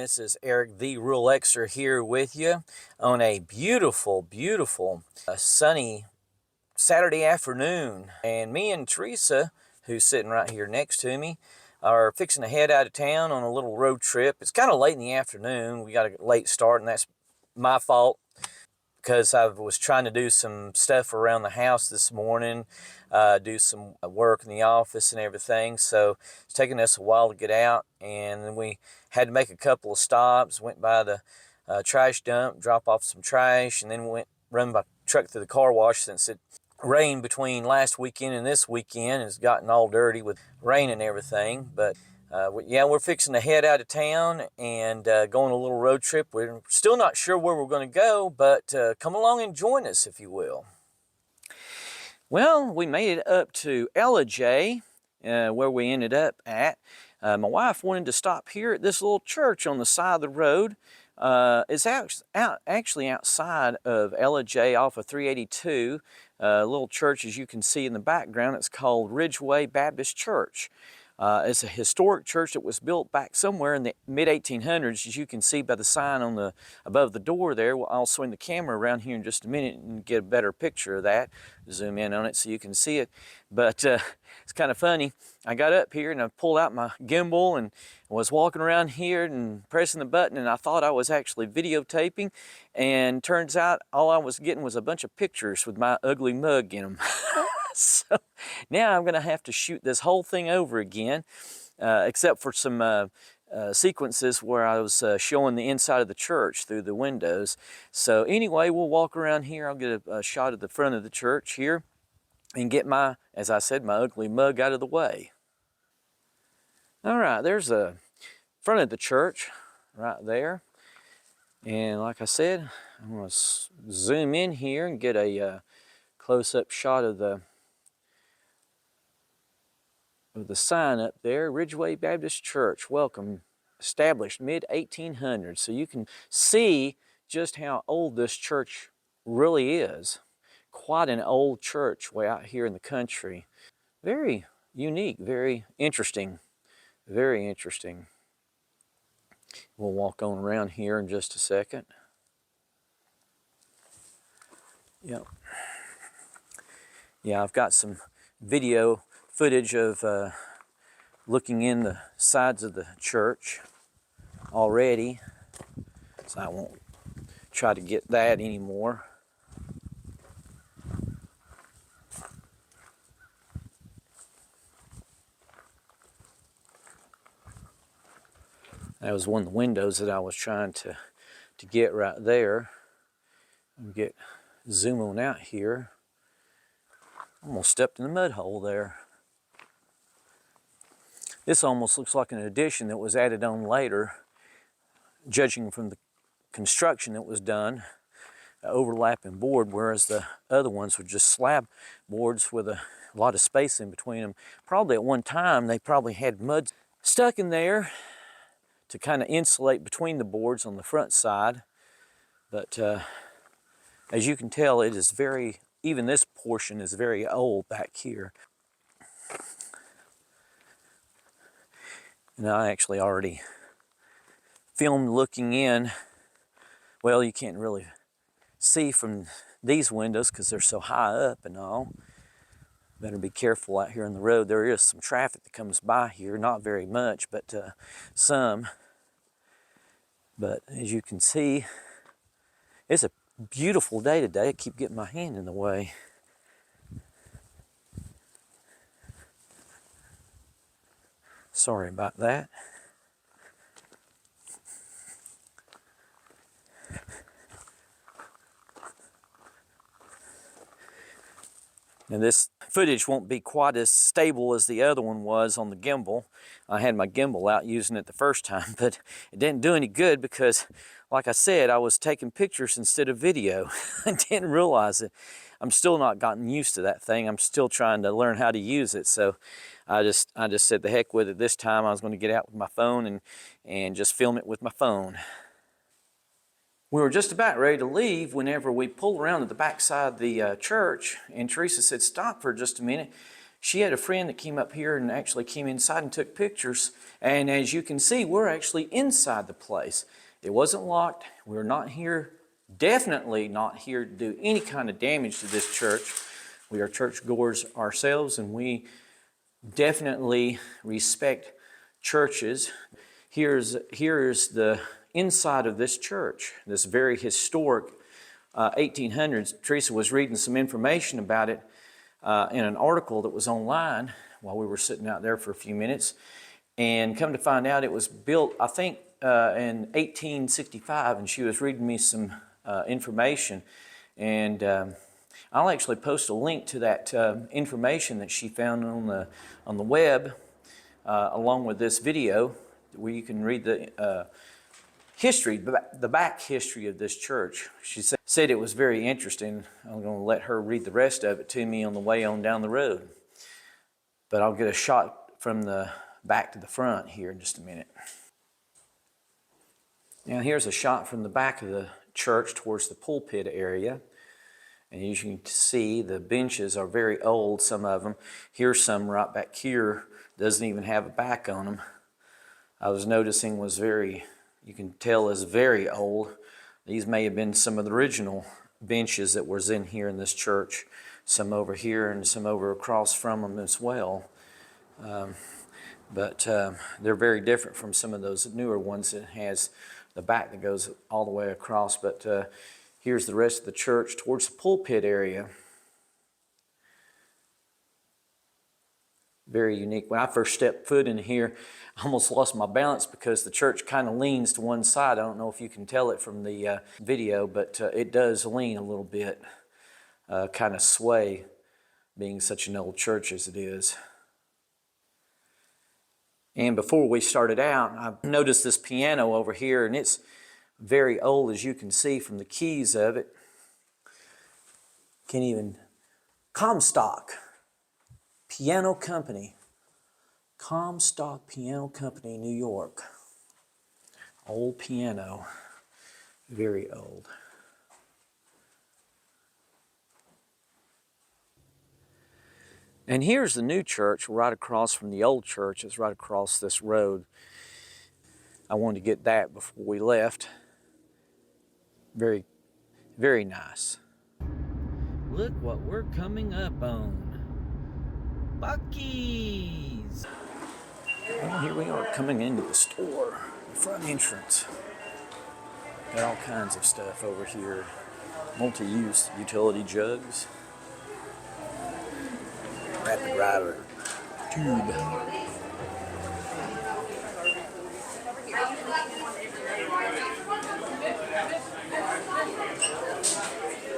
This is Eric the Rural Xer here with you on a beautiful sunny Saturday afternoon. And me and Teresa, who's sitting right here next to me, are fixing to head out of town on a little road trip. It's kind of late in the afternoon. We got a late start, and that's my fault, because I was trying to do some stuff around the house this morning, do some work in the office and everything. So it's taking us a while to get out, and then we had to make a couple of stops. Went by the trash dump, drop off some trash, and then went run my truck through the car wash since it rained between last weekend and this weekend. It's gotten all dirty with rain and everything, but yeah, we're fixing to head out of town and go on a little road trip. We're still not sure where we're going to go, but come along and join us, if you will. Well, we made it up to Ridgeway, where we ended up at. My wife wanted to stop here at this little church on the side of the road. It's actually outside of Ridgeway off of 382. A little church, as you can see in the background. It's called Ridgeway Baptist Church. It's a historic church that was built back somewhere in the mid-1800s, as you can see by the sign on the above the door there. I'll swing the camera around here in just a minute and get a better picture of that. Zoom in on it so you can see it. But it's kind of funny. I got up here and I pulled out my gimbal and was walking around here and pressing the button, and I thought I was actually videotaping, and turns out all I was getting was a bunch of pictures with my ugly mug in them. So now I'm going to have to shoot this whole thing over again, except for some sequences where I was showing the inside of the church through the windows. So anyway, we'll walk around here. I'll get a shot of the front of the church here and get my, as I said, my ugly mug out of the way. All right, there's the front of the church right there. And like I said, I'm going to zoom in here and get a close-up shot of the sign up there. Ridgeway Baptist Church, welcome, established mid-1800s. So you can see just how old this church really is. Quite an old church way out here in the country. Very unique, very interesting, very interesting. We'll walk on around here in just a second. Yep. Yeah, I've got some video footage of looking in the sides of the church already, so I won't try to get that anymore. That was one of the windows that I was trying to get right there. I'll zoom on out here. Almost stepped in the mud hole there. This almost looks like an addition that was added on later, judging from the construction that was done, overlapping board, whereas the other ones were just slab boards with a lot of space in between them. Probably at one time they probably had mud stuck in there to kind of insulate between the boards on the front side. But as you can tell, it is even this portion is very old back here. And I actually already filmed looking in. Well, you can't really see from these windows because they're so high up and all. Better be careful out here on the road. There is some traffic that comes by here, not very much, but some. But as you can see, it's a beautiful day today. I keep getting my hand in the way. Sorry about that. Now this footage won't be quite as stable as the other one was on the gimbal. I had my gimbal out using it the first time, but it didn't do any good because, like I said, I was taking pictures instead of video. I didn't realize it. I'm still not gotten used to that thing. I'm still trying to learn how to use it. So I just said the heck with it this time. I was going to get out with my phone and just film it with my phone. We were just about ready to leave whenever we pulled around to the back side of the church, and Teresa said, "Stop for just a minute. She had a friend that came up here and actually came inside and took pictures. And as you can see, we're actually inside the place. It wasn't locked. We're not here, definitely not here to do any kind of damage to this church. We are churchgoers ourselves, and we definitely respect churches. Here's the inside of this church, this very historic 1800s. Teresa was reading some information about it in an article that was online while we were sitting out there for a few minutes. And come to find out, it was built, I think, in 1865, and she was reading me some information. And I'll actually post a link to that information that she found on the web, along with this video, where you can read the history, the back history of this church. She said it was very interesting. I'm going to let her read the rest of it to me on the way on down the road. But I'll get a shot from the back to the front here in just a minute. Now here's a shot from the back of the church towards the pulpit area. And as you can see, the benches are very old, some of them. Here's some right back here, doesn't even have a back on them. I was noticing you can tell is very old. These may have been some of the original benches that was in here in this church. Some over here and some over across from them as well. But they're very different from some of those newer ones that has the back that goes all the way across. But here's the rest of the church towards the pulpit area. Very unique. When I first stepped foot in here, I almost lost my balance because the church kind of leans to one side. I don't know if you can tell it from the video, but it does lean a little bit, kind of sway, being such an old church as it is. And before we started out, I noticed this piano over here, and it's very old, as you can see from the keys of it. Can't even... Comstock Piano Company. Comstock Piano Company, New York. Old piano. Very old. And here's the new church right across from the old church. It's right across this road. I wanted to get that before we left. Very, very nice. Look what we're coming up on. Buc-ee's. Well, here we are coming into the store, the front entrance. Got all kinds of stuff over here. Multi-use utility jugs. Rapid Rider tube.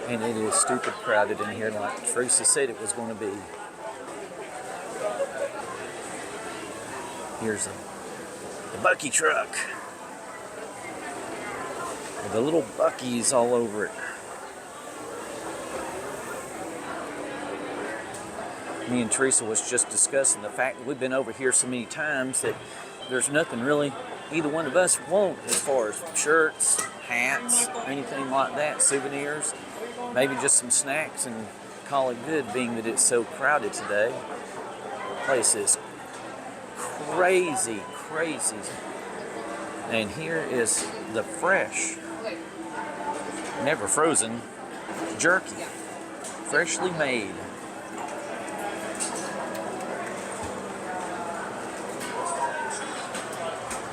And it is stupid crowded in here, like Teresa said it was going to be. Here's the Buc-ee truck with the little Buc-ee's all over it. Me and Teresa was just discussing the fact that we've been over here so many times that there's nothing really either one of us want as far as shirts, hats, anything like that, souvenirs, maybe just some snacks and call it good, being that it's so crowded today. The place is crazy, crazy. And here is the fresh, never frozen, jerky, freshly made.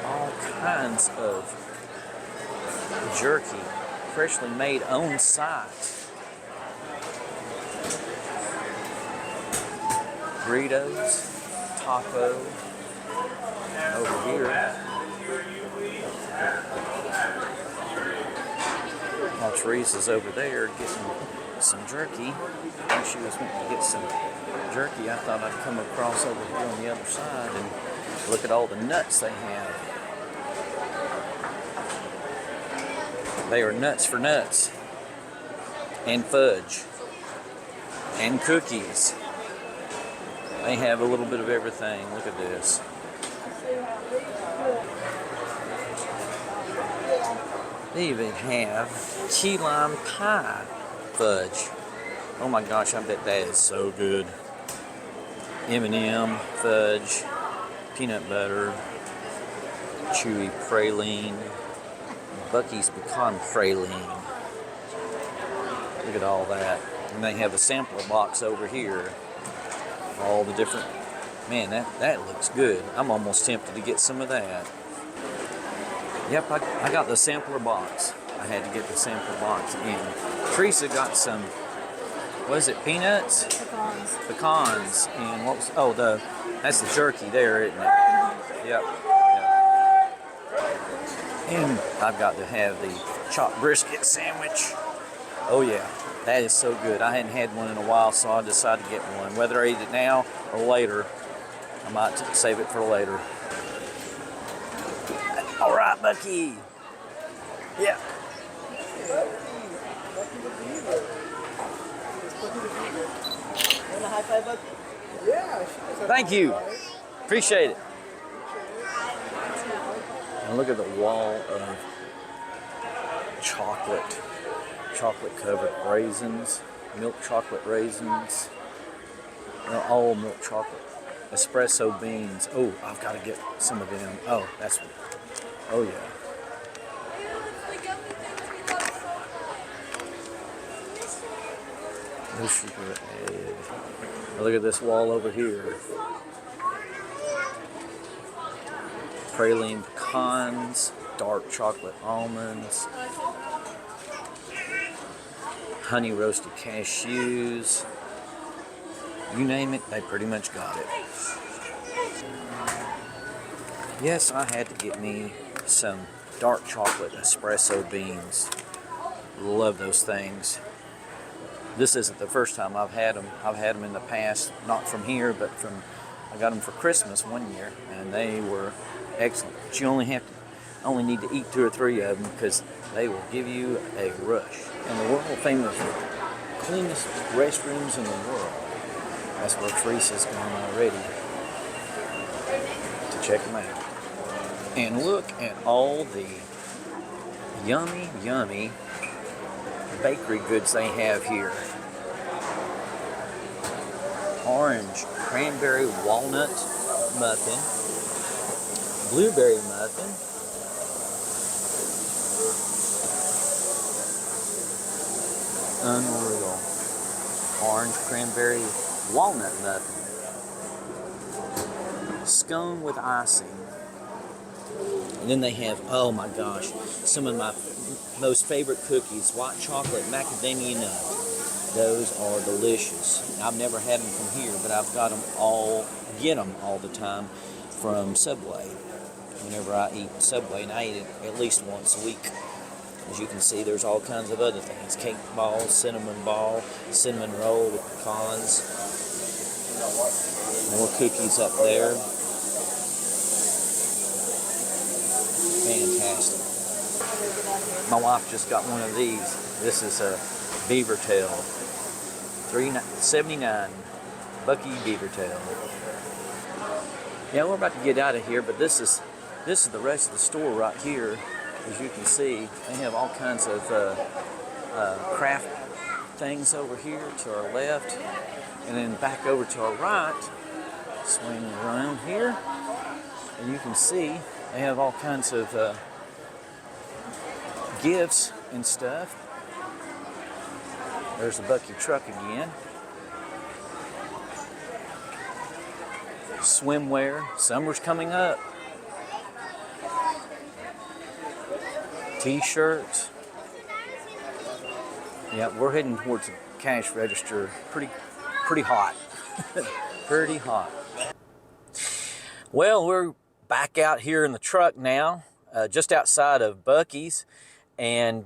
All kinds of jerky, freshly made on site. Burritos, taco, over here. While Teresa's over there getting some jerky. When she was wanting to get some jerky, I thought I'd come across over here on the other side and look at all the nuts they have. They are nuts for nuts. And fudge. And cookies. They have a little bit of everything. Look at this. They even have key lime pie fudge. Oh my gosh, I bet that is so good. M&M, fudge, peanut butter, chewy praline, Buc-ee's pecan praline. Look at all that. And they have a sampler box over here. All the different, man, that looks good. I'm almost tempted to get some of that. Yep, I got the sampler box. I had to get the sampler box. And Teresa got some, what is it, peanuts? Pecans. Pecans. And what was, oh, that's the jerky there, isn't it? Yep. And I've got to have the chopped brisket sandwich. Oh yeah, that is so good. I hadn't had one in a while, so I decided to get one. Whether I eat it now or later, I might save it for later. All right, Buc-ee. Yeah. Want a high five, Buc-ee? Yeah. Thank you. Appreciate it. And look at the wall of chocolate covered raisins, milk chocolate raisins. They're all milk chocolate. Espresso beans. Oh, I've got to get some of them. Oh, that's, oh yeah. No sugar added. Look at this wall over here. Praline pecans, dark chocolate almonds, honey roasted cashews. You name it, they pretty much got it. Yes, I had to get me some dark chocolate espresso beans. Love those things. This isn't the first time I've had them. I've had them in the past, not from here, but I got them for Christmas one year, and they were excellent. But you only need to eat 2 or 3 of them because they will give you a rush. And the world famous cleanest restrooms in the world. That's where Teresa's gone already to check them out. And look at all the yummy, yummy bakery goods they have here. Orange cranberry walnut muffin, blueberry muffin, unreal. Orange cranberry walnut muffin, scone with icing. And then they have, oh my gosh, some of my most favorite cookies, white chocolate macadamia nut. Those are delicious. I've never had them from here, but I've got them get them all the time from Subway. Whenever I eat Subway, and I eat it at least once a week. As you can see, there's all kinds of other things. Cake balls, cinnamon roll with pecans. More cookies up there. Fantastic. My wife just got one of these. This is a beaver tail. $3.79. Buc-ee beaver tail. Yeah, we're about to get out of here, but this is the rest of the store right here. As you can see, they have all kinds of craft things over here to our left, and then back over to our right. Swing around here, and you can see they have all kinds of gifts and stuff. There's the Buc-ee truck again. Swimwear. Summer's coming up. T-shirts. Yeah, we're heading towards the cash register. Pretty hot. Pretty hot. Well, we're back out here in the truck now, just outside of Buc-ee's, and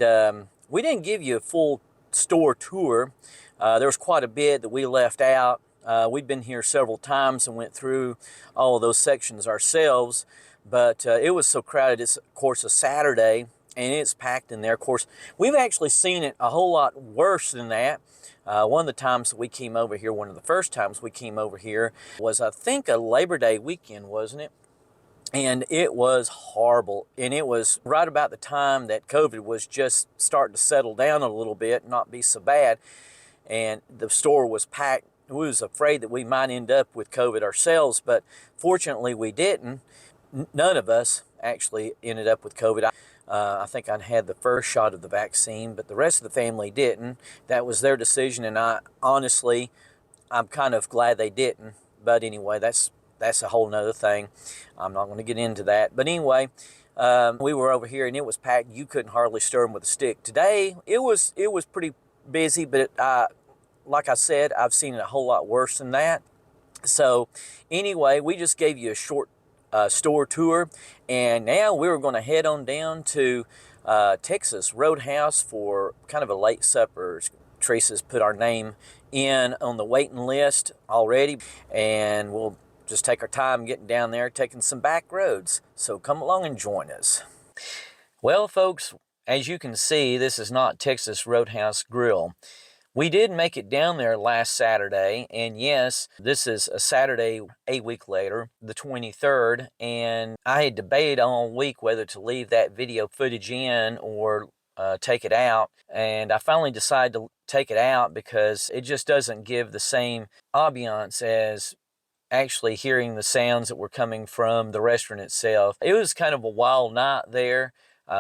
we didn't give you a full store tour. There was quite a bit that we left out. We'd been here several times and went through all of those sections ourselves, but it was so crowded. It's, of course, a Saturday, and it's packed in there. Of course, we've actually seen it a whole lot worse than that. One of the times that we came over here, one of the first times we came over here was, I think, a Labor Day weekend, wasn't it? And it was horrible. And it was right about the time that COVID was just starting to settle down a little bit, not be so bad. And the store was packed we was afraid that we might end up with COVID ourselves, but fortunately we didn't. None of us actually ended up with COVID. I think I had the first shot of the vaccine, but the rest of the family didn't. That was their decision, and I'm kind of glad they didn't. But anyway, that's a whole nother thing. I'm not going to get into that. But anyway, we were over here and it was packed. You couldn't hardly stir them with a stick. Today, it was pretty busy, but like I said, I've seen it a whole lot worse than that. So anyway, we just gave you a short store tour, and now we're going to head on down to Texas Roadhouse for kind of a late supper. Teresa's put our name in on the waiting list already, and we'll just take our time getting down there, taking some back roads. So come along and join us. Well, folks, as you can see, this is not Texas Roadhouse Grill. We did make it down there last Saturday, and yes, this is a Saturday a week later, the 23rd, and I had debated all week whether to leave that video footage in or take it out, and I finally decided to take it out because it just doesn't give the same ambiance as actually hearing the sounds that were coming from the restaurant itself. It was kind of a wild night there.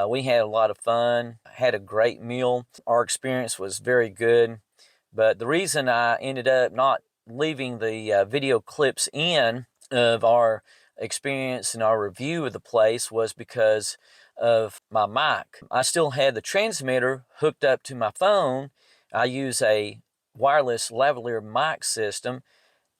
We had a lot of fun, had a great meal. Our experience was very good. But the reason I ended up not leaving the video clips in of our experience and our review of the place was because of my mic. I still had the transmitter hooked up to my phone. I use a wireless lavalier mic system,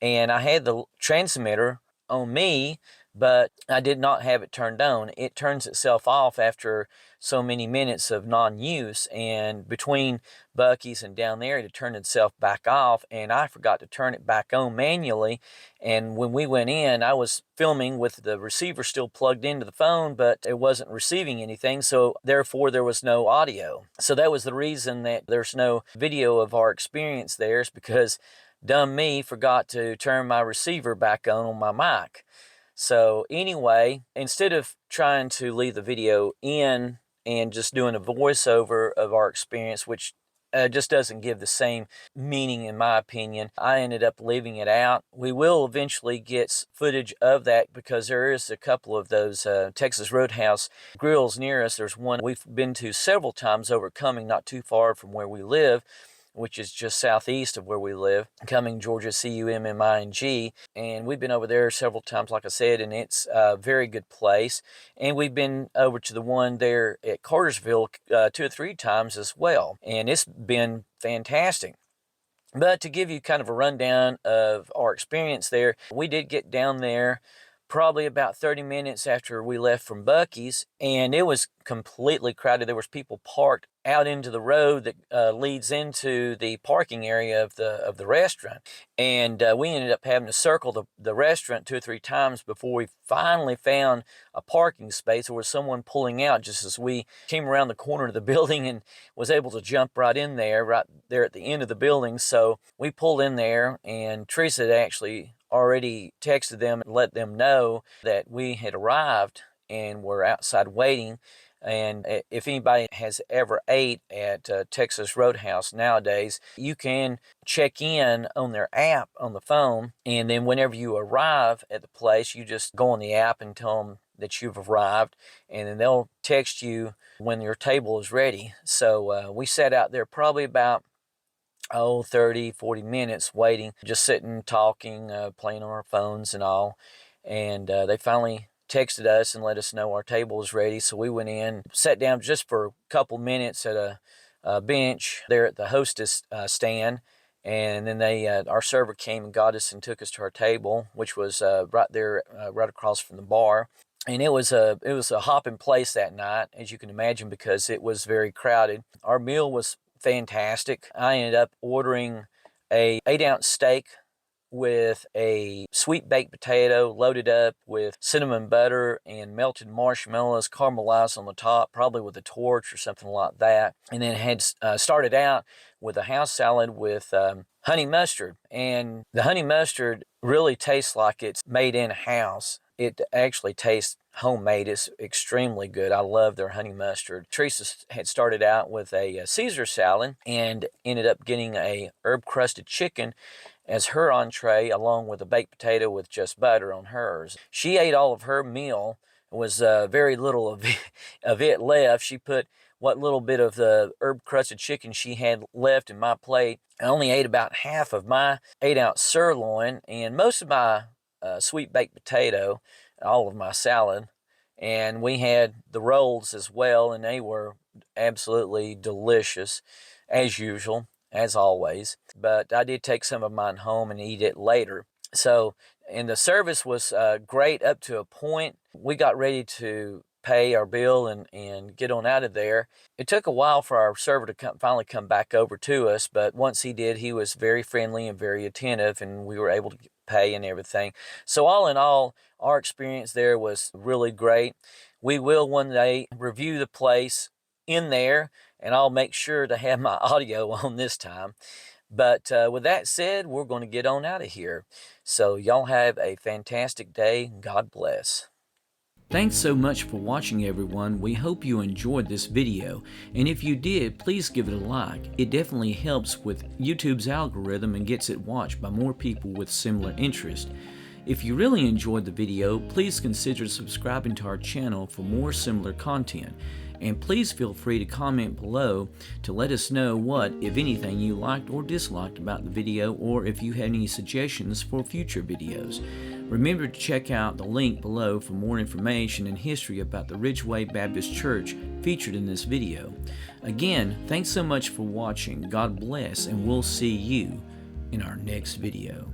and I had the transmitter on me, but I did not have it turned on. It turns itself off after so many minutes of non-use, and between Buc-ee's and down there it turned itself back off, and I forgot to turn it back on manually. And when we went in, I was filming with the receiver still plugged into the phone, but it wasn't receiving anything, so therefore there was no audio. So that was the reason that there's no video of our experience there, is because dumb me forgot to turn my receiver back on my mic. So anyway, instead of trying to leave the video in and just doing a voiceover of our experience, which just doesn't give the same meaning in my opinion, I ended up leaving it out. We will eventually get footage of that because there is a couple of those Texas Roadhouse grills near us. There's one we've been to several times over Cumming, not too far from where we live, which is just southeast of where we live, Cumming, Georgia, Cumming. And we've been over there several times, like I said, and it's a very good place. And we've been over to the one there at Cartersville 2 or 3 times as well, and it's been fantastic. But to give you kind of a rundown of our experience there, we did get down there probably about 30 minutes after we left from Buc-ee's, and it was completely crowded. There was people parked out into the road that leads into the parking area of the restaurant, and we ended up having to circle the restaurant 2 or 3 times before we finally found a parking space. There was someone pulling out just as we came around the corner of the building and was able to jump right there at the end of the building. So we pulled in there, and Teresa had actually already texted them and let them know that we had arrived and were outside waiting. And if anybody has ever ate at Texas Roadhouse nowadays, you can check in on their app on the phone, and then whenever you arrive at the place, you just go on the app and tell them that you've arrived, and then they'll text you when your table is ready. So we sat out there probably about 30, 40 minutes waiting, just sitting, talking, playing on our phones and all. And they finally texted us and let us know our table was ready. So we went in, sat down just for a couple minutes at a bench there at the hostess stand. And then our server came and got us and took us to our table, which was right there, right across from the bar. And it was a hopping place that night, as you can imagine, because it was very crowded. Our meal was fantastic. I ended up ordering a 8-ounce steak with a sweet baked potato loaded up with cinnamon butter and melted marshmallows caramelized on the top, probably with a torch or something like that. And then had started out with a house salad with honey mustard. And the honey mustard really tastes like it's made in-house. It actually tastes homemade. It's extremely good. I love their honey mustard. Teresa had started out with a Caesar salad and ended up getting a herb-crusted chicken as her entree, along with a baked potato with just butter on hers. She ate all of her meal. Was very little of it left. She put what little bit of the herb-crusted chicken she had left in my plate. I only ate about half of my 8-ounce sirloin and most of my sweet baked potato, all of my salad, and we had the rolls as well, and they were absolutely delicious, as usual, as always. But I did take some of mine home and eat it later. So, and the service was great up to a point. We got ready to pay our bill and get on out of there. It took a while for our server to finally come back over to us, but once he did, he was very friendly and very attentive, and we were able to pay and everything. So all in all, our experience there was really great. We will one day review the place in there, and I'll make sure to have my audio on this time. But with that said, we're going to get on out of here. So y'all have a fantastic day. God bless. Thanks so much for watching, everyone. We hope you enjoyed this video, and if you did, please give it a like. It definitely helps with YouTube's algorithm and gets it watched by more people with similar interest. If you really enjoyed the video, please consider subscribing to our channel for more similar content. And please feel free to comment below to let us know what, if anything, you liked or disliked about the video, or if you had any suggestions for future videos. Remember to check out the link below for more information and history about the Ridgeway Baptist Church featured in this video. Again, thanks so much for watching. God bless, and we'll see you in our next video.